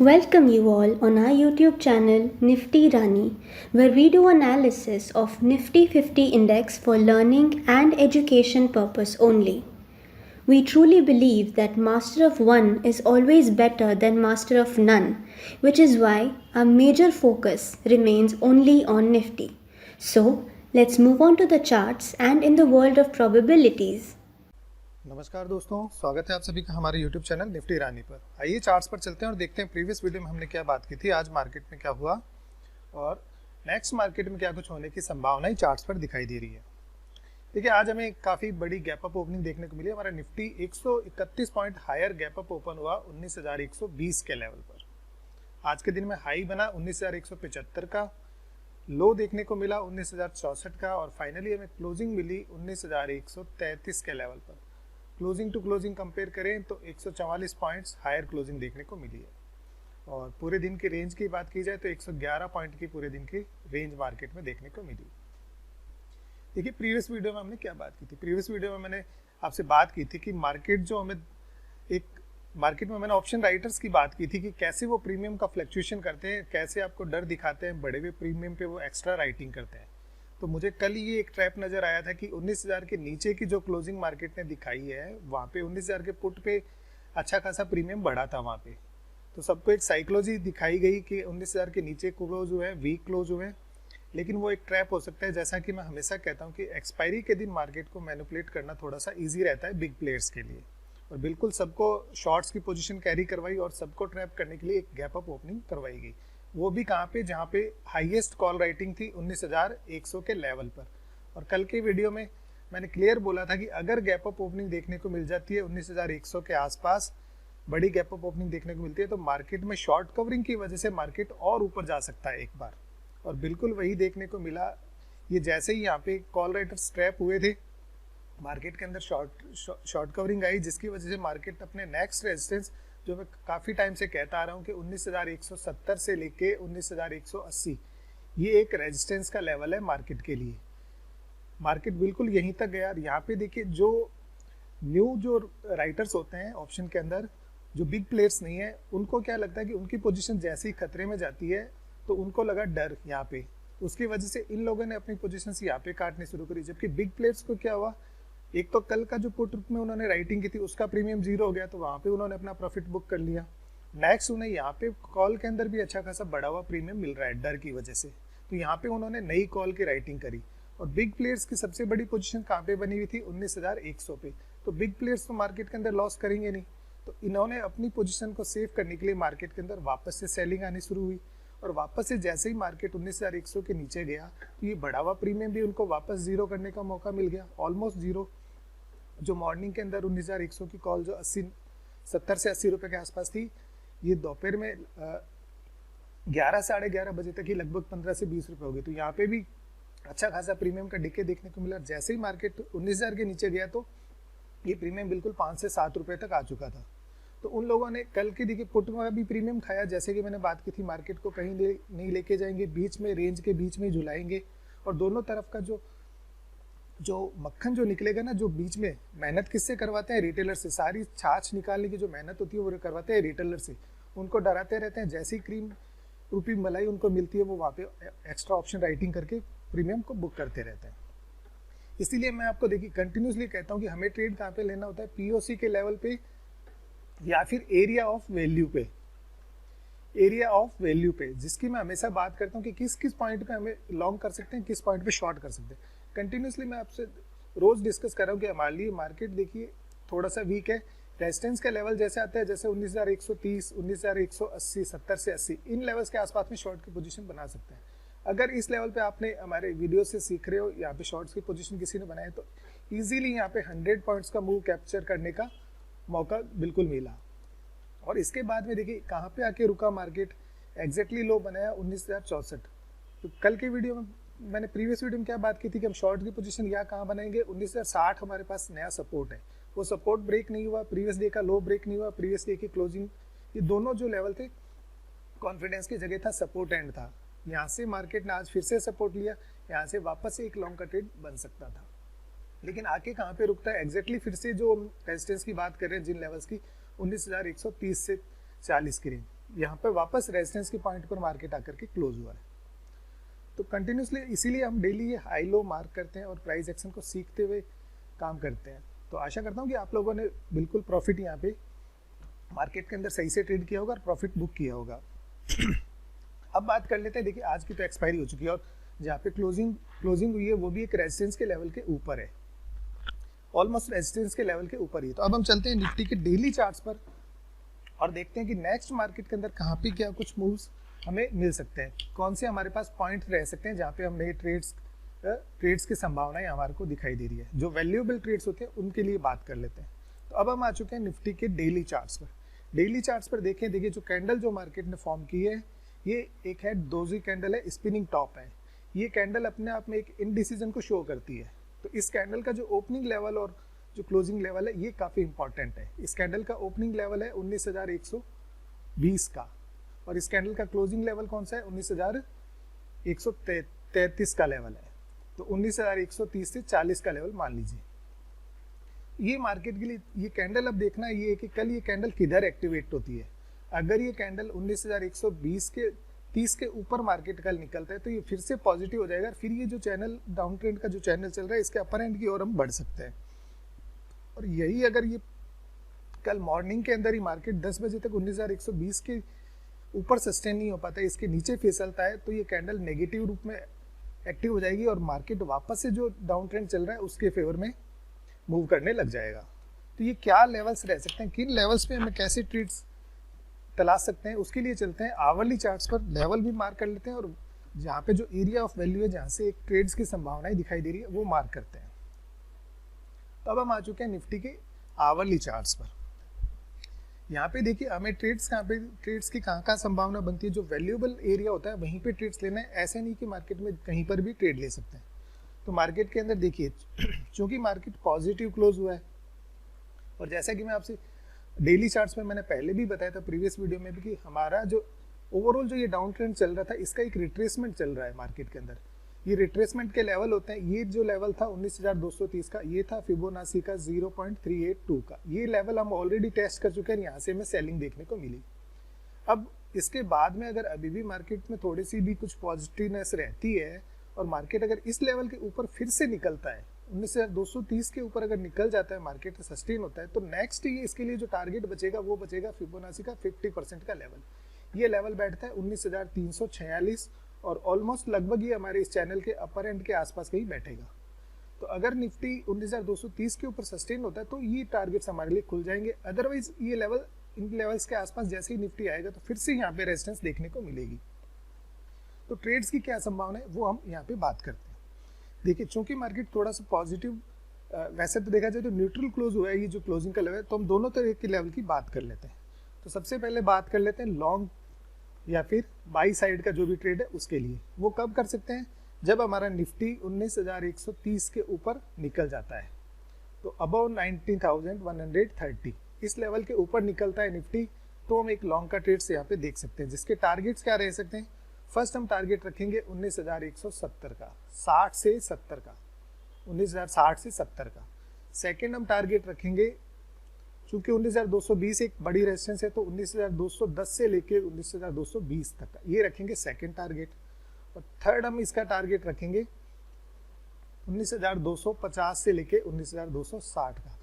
Welcome you all on our YouTube channel Nifty Rani, where we do analysis of Nifty 50 index for learning and education purpose only. We truly believe that master of one is always better than master of none, which is why our major focus remains only on Nifty. So, let's move on to the charts and in the world of probabilities. नमस्कार दोस्तों, स्वागत है आप सभी का हमारे YouTube channel Nifty रानी पर। आइए चार्ट्स पर चलते हैं और देखते हैं प्रीवियस वीडियो में हमने क्या बात की थी, आज मार्केट में क्या हुआ और नेक्स्ट मार्केट में क्या कुछ होने की संभावनाएं चार्ट्स पर दिखाई दे रही है। देखिए, आज हमें काफ़ी बड़ी गैप अप ओपनिंग देखने को मिली। हमारा Nifty 131 point higher gap up open हुआ 19,120 के लेवल पर। आज के दिन में हाई बना 19,175 का, लो देखने को मिला 19,064 का और फाइनली हमें क्लोजिंग मिली 19,133 के लेवल पर। क्लोजिंग टू क्लोजिंग कंपेयर करें तो 144 पॉइंट्स हायर क्लोजिंग देखने को मिली है और पूरे दिन की रेंज की बात की जाए तो 111 पॉइंट की पूरे दिन की रेंज मार्केट में देखने को मिली। देखिए, प्रीवियस वीडियो में हमने क्या बात की थी। प्रीवियस वीडियो में मैंने आपसे बात की थी कि मार्केट में मैंने ऑप्शन राइटर्स की बात की थी कि कैसे वो प्रीमियम का फ्लक्चुएशन करते हैं, कैसे आपको डर दिखाते हैं, बड़े हुए प्रीमियम पे वो एक्स्ट्रा राइटिंग करते हैं। तो मुझे कल ये एक ट्रैप नज़र आया था कि 19,000 के नीचे की जो क्लोजिंग मार्केट ने दिखाई है, वहाँ पे 19,000 के पुट पे अच्छा खासा प्रीमियम बढ़ा था वहाँ पे। तो सबको एक साइकोलॉजी दिखाई गई कि 19,000 के नीचे क्लोज हुए हैं, वीक क्लोज हुए हैं, लेकिन वो एक ट्रैप हो सकता है। जैसा कि मैं हमेशा कहता हूँ कि एक्सपायरी के दिन मार्केट को मैनिपुलेट करना थोड़ा सा ईजी रहता है बिग प्लेयर्स के लिए, और बिल्कुल सबको शॉर्ट्स की पोजीशन कैरी करवाई और सबको ट्रैप करने के लिए एक गैप अप ओपनिंग करवाई गई। वो भी कहाँ पे, जहाँ पे हाईएस्ट कॉल राइटिंग थी 19,100 के लेवल पर। और कल के वीडियो में मैंने क्लियर बोला था कि अगर गैप अप ओपनिंग देखने को मिल जाती है 19,100 के आसपास, बड़ी गैप अप ओपनिंग देखने को मिलती है, तो मार्केट में शॉर्ट कवरिंग की वजह से मार्केट और ऊपर जा सकता है एक बार। और बिल्कुल वही देखने को मिला। ये जैसे ही यहाँ पे कॉल राइटर्स ट्रैप हुए थे, मार्केट के अंदर शॉर्ट कवरिंग आई, जिसकी वजह से मार्केट अपने नेक्स्ट रेजिस्टेंस, जो मैं काफ़ी टाइम से कहता आ रहा हूँ कि 19,170 से लेके 19,180, ये एक रेजिस्टेंस का लेवल है मार्केट के लिए। मार्केट बिल्कुल यहीं तक गया। यहाँ पे देखिए, जो राइटर्स होते हैं ऑप्शन के अंदर, जो बिग प्लेयर्स नहीं है, उनको क्या लगता है कि उनकी पोजीशन जैसे ही खतरे में जाती है तो उनको लगा डर यहाँ पे, उसकी वजह से इन लोगों ने अपनी पोजीशंस यहाँ पे काटनी शुरू करी। जबकि बिग प्लेयर्स को क्या हुआ, एक तो कल का जो पुट में उन्होंने राइटिंग की थी उसका प्रीमियम 0 हो गया, तो वहाँ पे उन्होंने अपना प्रॉफिट बुक कर लिया। नेक्स्ट उन्हें यहाँ पे कॉल के अंदर भी अच्छा खासा बढ़ा हुआ प्रीमियम मिल रहा है डर की वजह से, तो यहाँ पे उन्होंने नई कॉल की राइटिंग करी। और बिग प्लेयर्स की सबसे बड़ी पोजीशन कहाँ पे बनी हुई थी, 19,100 पे। तो बिग प्लेयर्स तो मार्केट के अंदर लॉस करेंगे नहीं, तो इन्होंने अपनी पोजीशन को सेव करने के लिए मार्केट के अंदर वापस से सेलिंग आनी शुरू हुई। और वापस से जैसे ही मार्केट 19,100 के नीचे गया, तो ये बढ़ा हुआ प्रीमियम भी उनको वापस जीरो करने का मौका मिल गया, ऑलमोस्ट जीरो। जो मॉर्निंग के अंदर 19,100 की कॉल जो 70 से 80 रुपए के आसपास थी, ये दोपहर में 11 साढ़े 11 बजे तक ही लगभग 15 से 20 रुपए हो गई। तो यहाँ पे भी अच्छा खासा प्रीमियम का डिके देखने को मिला। जैसे ही मार्केट 19,000 के नीचे गया तो ये प्रीमियम बिल्कुल 5 से 7 रुपए तक आ चुका था। तो उन लोगों ने कल की देखिए पुट में भी प्रीमियम खाया। जैसे कि मैंने बात की थी, मार्केट को कहीं नहीं लेके जाएंगे, बीच में रेंज के बीच में झुलाएंगे, और दोनों तरफ का जो मक्खन जो निकलेगा ना, जो बीच में मेहनत किससे करवाते हैं, रिटेलर से। सारी छाछ निकालने की जो मेहनत होती है वो करवाते हैं रिटेलर से। उनको डराते रहते हैं, जैसी क्रीम रूपी मलाई उनको मिलती है, वो वहाँ पे एक्स्ट्रा ऑप्शन राइटिंग करके प्रीमियम को बुक करते रहते हैं। इसीलिए मैं आपको देखिए कंटिन्यूसली कहता हूँ कि हमें ट्रेड कहाँ पे लेना होता है, पीओसी के लेवल पे या फिर एरिया ऑफ वैल्यू पे। एरिया ऑफ वैल्यू पे, जिसकी मैं हमेशा बात करता हूँ कि किस किस पॉइंट पे हमें लॉन्ग कर सकते हैं, किस पॉइंट पे शॉर्ट कर सकते हैं। कंटिन्यूसली मैं आपसे रोज डिस्कस कर रहा हूँ कि हमारे लिए मार्केट देखिए थोड़ा सा वीक है। रेजिस्टेंस का लेवल जैसे आता है, जैसे 19,130, 19,180, 70 से 80, इन लेवल्स के आसपास में शॉर्ट की पोजीशन बना सकते हैं। अगर इस लेवल पे आपने हमारे वीडियो से सीख रहे हो, यहाँ पे शॉर्ट्स की पोजीशन किसी ने बनाए, तो ईजिली यहाँ पे 100 पॉइंट्स का मूव कैप्चर करने का मौका बिल्कुल मिला। और इसके बाद में देखिए कहाँ पे आके रुका मार्केट, एग्जैक्टली लो बनाया 19,064। तो कल के वीडियो में मैंने प्रीवियस वीडियो में क्या बात की थी कि हम शॉर्ट की पोजीशन यहाँ कहाँ बनाएंगे, 19,060 हमारे पास नया सपोर्ट है। वो सपोर्ट ब्रेक नहीं हुआ, प्रीवियस डे का लो ब्रेक नहीं हुआ, प्रीवियस डे की क्लोजिंग, ये दोनों जो लेवल थे कॉन्फिडेंस की जगह था, सपोर्ट एंड था। यहाँ से मार्केट ने आज फिर से सपोर्ट लिया, यहाँ से वापस से एक लॉन्ग का ट्रेड बन सकता था। लेकिन आके कहाँ पे रुकता है, एग्जैक्टली फिर से जो रेजिस्टेंस की बात कर रहे हैं जिन लेवल्स की, 19,130 से 40 की रेंज, यहाँ पे वापस रेजिस्टेंस के पॉइंट पर मार्केट आकर के क्लोज हुआ है। तो कंटिन्यूसली इसीलिए हम डेली ये हाई लो मार्क करते हैं और प्राइस एक्शन को सीखते हुए काम करते हैं। तो आशा करता हूँ कि आप लोगों ने बिल्कुल प्रॉफिट यहाँ पे मार्केट के अंदर सही से ट्रेड किया होगा और प्रॉफिट बुक किया होगा। अब बात कर लेते हैं, देखिए आज की तो एक्सपायरी हो चुकी है और जहाँ पे क्लोजिंग हुई है वो भी एक रेजिस्टेंस के लेवल के ऊपर है, ऑलमोस्ट रेजिस्टेंस के लेवल के ऊपर ही। तो अब हम चलते हैं निफ्टी के डेली चार्ट्स पर और देखते हैं कि नेक्स्ट मार्केट के अंदर कहाँ पे क्या कुछ मूव्स हमें मिल सकते हैं, कौन से हमारे पास पॉइंट रह सकते हैं जहाँ पे हम नए ट्रेड्स की संभावनाएं हमारे को दिखाई दे रही है। जो वैल्यूएबल ट्रेड्स होते हैं उनके लिए बात कर लेते हैं। तो अब हम आ चुके हैं निफ्टी के डेली चार्ट्स पर। डेली चार्ट्स पर देखिए जो कैंडल जो मार्केट ने फॉर्म की है, ये एक है डोजी कैंडल है, स्पिनिंग टॉप है। ये कैंडल अपने आप में एक इनडिसीजन को शो करती है। तो इस कैंडल का जो ओपनिंग लेवल और जो क्लोजिंग लेवल है ये काफ़ी इंपॉर्टेंट है। इस कैंडल का ओपनिंग लेवल है 19,120 का और इस कैंडल का क्लोजिंग लेवल कौन सा है, 19,133 का लेवल है। तो 19,130 से 40 का लेवल मान लीजिए। ये मार्केट के लिए ये कैंडल अब देखना ये है कि कल ये कैंडल किधर एक्टिवेट होती है। अगर ये कैंडल 19,120 के 30 के ऊपर मार्केट कल निकलता है तो ये फिर से पॉजिटिव हो जाएगा। फिर ये जो चैनल डाउन ट्रेंड का जो चैनल चल रहा है इसके अपर एंड की ओर हम बढ़ सकते हैं। और यही अगर ये कल मॉर्निंग के अंदर ही मार्केट 10 बजे तक 19,120 के ऊपर सस्टेन नहीं हो पाता है, इसके नीचे फिसलता है, तो ये कैंडल नेगेटिव रूप में एक्टिव हो जाएगी और मार्केट वापस से जो डाउन ट्रेंड चल रहा है उसके फेवर में मूव करने लग जाएगा। तो ये क्या लेवल्स रह सकते हैं, किन लेवल्स पे हमें कैसे ट्रेड्स तलाश सकते हैं, उसके लिए चलते हैं आवरली चार्ट्स पर। लेवल भी मार्क कर लेते हैं और जहाँ पे जो एरिया ऑफ वैल्यू है, जहाँ से एक ट्रेड्स की संभावनाएं दिखाई दे रही है, वो मार्क करते हैं। तो अब हम आ चुके हैं निफ्टी के आवरली चार्ट्स पर। यहाँ पे देखिए हमें ट्रेड्स की कहाँ संभावना बनती है। जो वैल्यूएबल एरिया होता है वहीं पे ट्रेड्स लेना है, ऐसे नहीं कि मार्केट में कहीं पर भी ट्रेड ले सकते हैं। तो मार्केट के अंदर देखिए चूंकि मार्केट पॉजिटिव क्लोज हुआ है और जैसा कि मैं आपसे डेली चार्ट्स में मैंने पहले भी बताया था प्रीवियस वीडियो में भी कि हमारा जो ओवरऑल जो ये डाउन ट्रेंड चल रहा था इसका एक रिट्रेसमेंट चल रहा है मार्केट के अंदर। ये रिट्रेसमेंट के लेवल होते हैं। ये जो लेवल था 19,230 का, ये था फिबोनाची का 0.382 का। ये लेवल हम ऑलरेडी टेस्ट कर चुके हैं, यहाँ से हमें सेलिंग देखने को मिली। अब इसके बाद में अगर अभी भी मार्केट में थोड़ी सी भी कुछ पॉजिटिवनेस रहती है और मार्केट अगर इस लेवल के ऊपर फिर से निकलता है, 19,230 के ऊपर अगर निकल जाता है मार्केट सस्टेन होता है, तो नेक्स्ट ये इसके लिए जो टारगेट बचेगा वो बचेगा फिबोनाची का 50% का लेवल। ये लेवल बैठता है 19,346 और ऑलमोस्ट लगभग ये हमारे इस चैनल के अपर एंड के आसपास कहीं बैठेगा। तो अगर निफ्टी 19,230 के ऊपर सस्टेन होता है तो ये टारगेट्स हमारे लिए खुल जाएंगे। अदरवाइज ये लेवल, इन लेवल्स के आसपास जैसे ही निफ्टी आएगा तो फिर से यहाँ पे रेजिस्टेंस देखने को मिलेगी। तो ट्रेड्स की क्या संभावना है वो हम यहाँ पे बात करते हैं। देखिए चूंकि मार्केट थोड़ा सा पॉजिटिव, वैसे तो देखा जाए तो न्यूट्रल क्लोज हुआ है, ये जो क्लोजिंग का लेवल है, तो हम दोनों तरह के लेवल की बात कर लेते हैं। तो सबसे पहले बात कर लेते हैं लॉन्ग या फिर बाई साइड का जो भी ट्रेड है उसके लिए। वो कब कर सकते हैं, जब हमारा निफ्टी 19,130 के ऊपर निकल जाता है। तो अबव 19,130 इस लेवल के ऊपर निकलता है निफ्टी, तो हम एक लॉन्ग का ट्रेड से यहाँ पे देख सकते हैं, जिसके टारगेट्स क्या रह सकते हैं। फर्स्ट हम टारगेट रखेंगे 19,170 का, 60 से 70 का, 19,060 से 70 का। सेकेंड हम टारगेट रखेंगे, चूंकि 19,220 एक बड़ी रेजिस्टेंस है, तो 19,210 से लेके 19,220 तक का ये रखेंगे सेकेंड टारगेट। और थर्ड हम इसका टारगेट रखेंगे 19,250 से लेके 19,260 का।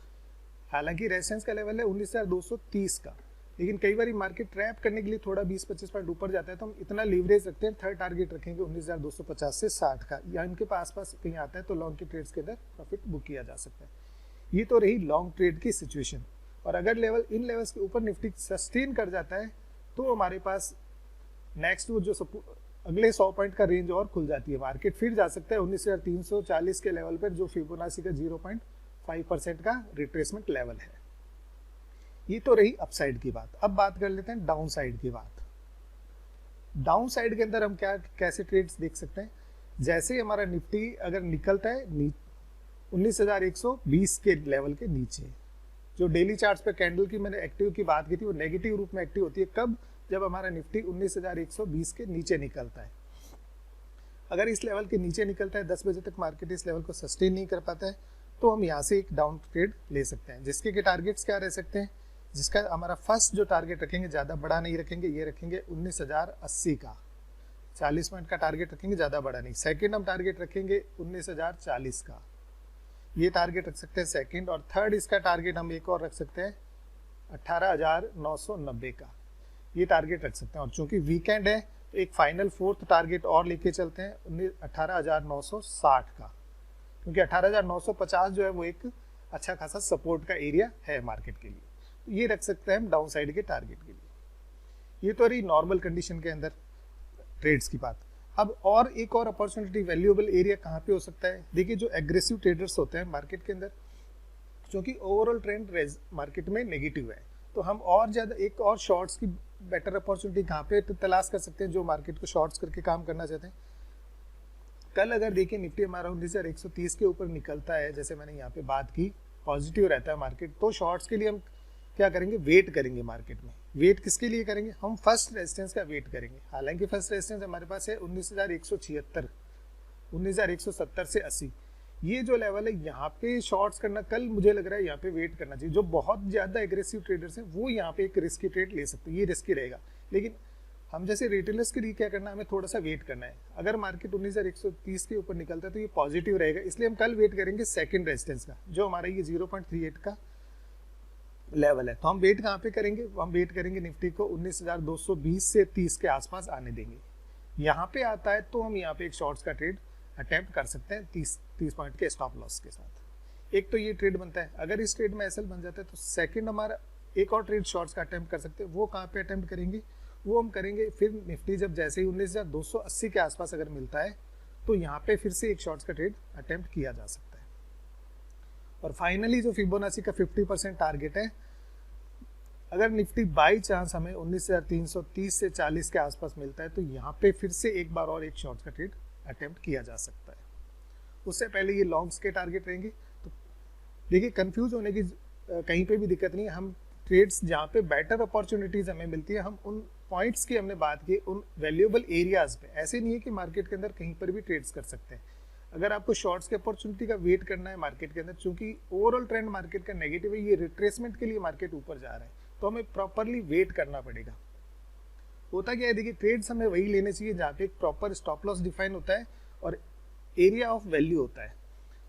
हालांकि रेजिस्टेंस का लेवल है 19,230 का, लेकिन कई बार मार्केट ट्रैप करने के लिए थोड़ा 20-25 पॉइंट ऊपर जाता है, तो हम इतना लीवरेज रखते हैं। थर्ड टारगेट रखेंगे 19,250 से 60 का, या इनके आसपास कहीं आता है तो लॉन्ग के ट्रेड्स के अंदर प्रॉफिट बुक किया जा सकता है। ये तो रही लॉन्ग ट्रेड की सिचुएशन। और अगर लेवल इन लेवल्स के ऊपर निफ्टी सस्टेन कर जाता है तो हमारे पास नेक्स्ट वो जो अगले 100 पॉइंट का रेंज और खुल जाती है। मार्केट फिर जा सकता है 19,340 के लेवल पर, जो फिबोनाची का 0.5% का रिट्रेसमेंट लेवल है। ये तो रही अपसाइड की बात। अब बात कर लेते हैं डाउन साइड की बात। डाउन साइड के अंदर हम कैसे ट्रेड्स देख सकते हैं। जैसे हमारा निफ्टी अगर निकलता है 19,120 के लेवल के नीचे, जो डेली चार्ट्स पे कैंडल की मैंने एक्टिव की बात की थी, वो नेगेटिव रूप में एक्टिव होती है कब, जब हमारा निफ्टी 19,120 के नीचे निकलता है। अगर इस लेवल के नीचे निकलता है, 10 बजे तक मार्केट इस लेवल को सस्टेन नहीं कर पाता है, तो हम यहाँ से एक डाउन ट्रेड ले सकते हैं, जिसके के टारगेट्स क्या रह सकते हैं। जिसका हमारा फर्स्ट जो टारगेट रखेंगे ज़्यादा बड़ा नहीं रखेंगे, ये रखेंगे 19,080 का, 40 पॉइंट का टारगेट रखेंगे, ज़्यादा बड़ा नहीं। सेकंड हम टारगेट रखेंगे 19,040 का, ये टारगेट रख सकते हैं सेकंड। और थर्ड इसका टारगेट हम एक और रख सकते हैं 18,990 का, ये टारगेट रख सकते हैं। और चूंकि वीकेंड है तो एक फाइनल फोर्थ टारगेट और लेके चलते हैं 18,960 का, क्योंकि 18,950 जो है वो एक अच्छा खासा सपोर्ट का एरिया है मार्केट के लिए, तो ये रख सकते हैं हम डाउन साइड के टारगेट के लिए। ये तो रही नॉर्मल कंडीशन के अंदर ट्रेड्स की बात। अब और एक और अपॉर्चुनिटी वैल्यूएबल एरिया कहाँ पे हो सकता है? देखिए जो एग्रेसिव ट्रेडर्स होते हैं मार्केट के अंदर, क्योंकि ओवरऑल ट्रेंड मार्केट में नेगेटिव है, तो हम और ज़्यादा एक और शॉर्ट्स की बेटर अपॉर्चुनिटी कहाँ पे तलाश कर सकते हैं, जो मार्केट को शॉर्ट्स करके काम करना चाहते हैं। कल अगर देखिए निफ्टी हमारा 19,130 के ऊपर निकलता है, जैसे मैंने यहाँ पे बात की, पॉजिटिव रहता है मार्केट, तो शॉर्ट्स के लिए हम क्या करेंगे, वेट करेंगे मार्केट में। वेट किसके लिए करेंगे? हम फर्स्ट रेजिस्टेंस का वेट करेंगे। हालांकि फर्स्ट रेजिस्टेंस हमारे पास है 19,176, 19,170 से 80, ये जो लेवल है यहाँ पे शॉर्ट्स करना, कल मुझे लग रहा है यहाँ पे वेट करना चाहिए। जो बहुत ज़्यादा एग्रेसिव ट्रेडर्स हैं वो यहाँ पे एक रिस्की ट्रेड ले सकते हैं, ये रिस्की रहेगा। लेकिन हम जैसे रिटेलर्स के लिए क्या करना है, हमें थोड़ा सा वेट करना है। अगर मार्केट 19,130 के ऊपर निकलता है तो ये पॉजिटिव रहेगा, इसलिए हम कल वेट करेंगे सेकंड रेजिस्टेंस का, जो हमारा ये 0.38 का लेवल है। तो हम वेट कहाँ पे करेंगे? हम वेट करेंगे निफ्टी को 19,220 से 30 के आसपास आने देंगे। यहाँ पे आता है तो हम यहाँ पे एक शॉर्ट्स का ट्रेड अटेम्प्ट कर सकते हैं 30 पॉइंट के स्टॉप लॉस के साथ। एक तो ये ट्रेड बनता है। अगर इस ट्रेड में एसएल बन जाता है तो सेकंड हमारा एक और ट्रेड शॉर्ट्स का अटेम्प्ट कर सकते हैं। वो कहाँ पे अटेम्प्ट करेंगे? वो हम करेंगे फिर निफ्टी जब जैसे ही 19,280 के आसपास अगर मिलता है तो यहाँ पे फिर से एक शॉर्ट्स का ट्रेड अटेम्प्ट किया जा सकता है। और फाइनली जो फिबोनाची का 50% टारगेट है, अगर निफ्टी बाई चांस हमें 19,330 से 40 के आसपास मिलता है तो यहाँ पे फिर से एक बार और एक शॉर्ट्स का ट्रेड अटेम्प्ट किया जा सकता है। उससे पहले ये लॉन्ग्स के टारगेट रहेंगे। तो देखिए कंफ्यूज होने की कहीं पे भी दिक्कत नहीं है। हम ट्रेड्स जहाँ पे बेटर अपॉर्चुनिटीज हमें मिलती है, हम उन पॉइंट्स की हमने बात की, उन वैल्यूएबल एरियाज पे। ऐसे नहीं है कि मार्केट के अंदर कहीं पर भी ट्रेड्स कर सकते हैं। अगर आपको शॉर्ट्स की अपॉर्चुनिटी का वेट करना है मार्केट के अंदर, चूंकि ओवरऑल ट्रेंड मार्केट का नेगेटिव है, ये रिट्रेसमेंट के लिए मार्केट ऊपर जा रहा है, तो हमें प्रॉपरली वेट करना पड़ेगा। होता क्या है, देखिए ट्रेड्स हमें वही लेने चाहिए जहाँ पे एक प्रॉपर स्टॉप लॉस डिफाइन होता है और एरिया ऑफ वैल्यू होता है।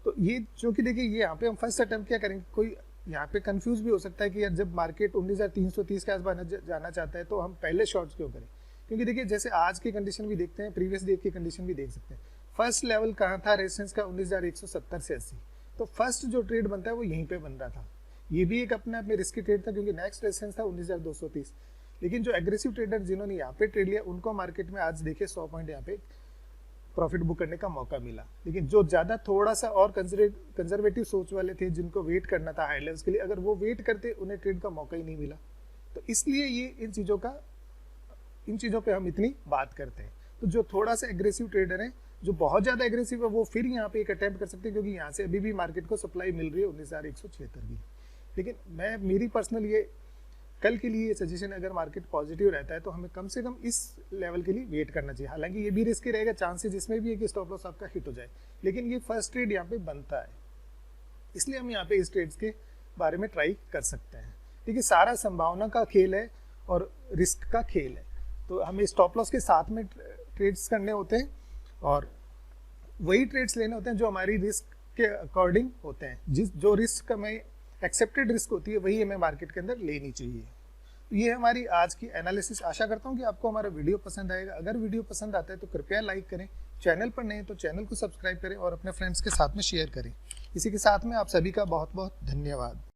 तो ये चूंकि देखिए ये यहाँ पे हम फर्स्ट अटेम्प्ट क्या करेंगे, कोई यहाँ पे कंफ्यूज भी हो सकता है कि यार जब मार्केट 19,330 के आसपास जाना चाहता है तो हम पहले शॉर्ट्स क्यों करें? क्योंकि देखिए जैसे आज की कंडीशन भी देखते हैं, प्रीवियस डे की कंडीशन भी देख सकते हैं। फर्स्ट लेवल कहाँ था रेजिस्टेंस का? 19,170 से 80। तो फर्स्ट जो ट्रेड बनता है वो यहीं पे बन रहा था। ये भी एक अपने आप में रिस्की ट्रेड था, क्योंकि नेक्स्ट रेजिस्टेंस था 19,230। लेकिन जो एग्रेसिव ट्रेडर जिन्होंने यहाँ पे ट्रेड लिया, उनको मार्केट में आज देखिए 100 पॉइंट यहाँ पे प्रॉफिट बुक करने का मौका मिला। लेकिन जो ज़्यादा थोड़ा सा और कंजर्वेटिव सोच वाले थे, जिनको वेट करना था हाई लेवल्स के लिए, अगर वो वेट करते उन्हें ट्रेड का मौका ही नहीं मिला। तो इसलिए ये इन चीज़ों पे हम इतनी बात करते हैं। तो जो थोड़ा सा एग्रेसिव ट्रेडर हैं, जो बहुत ज़्यादा एग्रेसिव है, वो फिर यहाँ पे एक अटेम्प्ट कर सकते हैं, क्योंकि यहाँ से अभी भी मार्केट को सप्लाई मिल रही है 19,176 की। लेकिन मेरी पर्सनल ये कल के लिए सजेशन है, अगर मार्केट पॉजिटिव रहता है तो हमें कम से कम इस लेवल के लिए वेट करना चाहिए। हालांकि ये भी रिस्की रहेगा, चांसेस इसमें भी है कि स्टॉप लॉस आपका हिट हो जाए, लेकिन ये फर्स्ट ट्रेड यहाँ पे बनता है, इसलिए हम यहाँ पे इस ट्रेड्स के बारे में ट्राई कर सकते हैं। देखिए सारा संभावना का खेल है और रिस्क का खेल है, तो हमें स्टॉप लॉस के साथ में ट्रेड्स करने होते हैं और वही ट्रेड्स लेने होते हैं जो हमारी रिस्क के अकॉर्डिंग होते हैं। जो रिस्क हमें एक्सेप्टेड रिस्क होती है वही हमें मार्केट के अंदर लेनी चाहिए। तो ये हमारी आज की एनालिसिस। आशा करता हूँ कि आपको हमारा वीडियो पसंद आएगा। अगर वीडियो पसंद आता है तो कृपया लाइक करें, चैनल पर नहीं तो चैनल को सब्सक्राइब करें और अपने फ्रेंड्स के साथ में शेयर करें। इसी के साथ में आप सभी का बहुत बहुत धन्यवाद।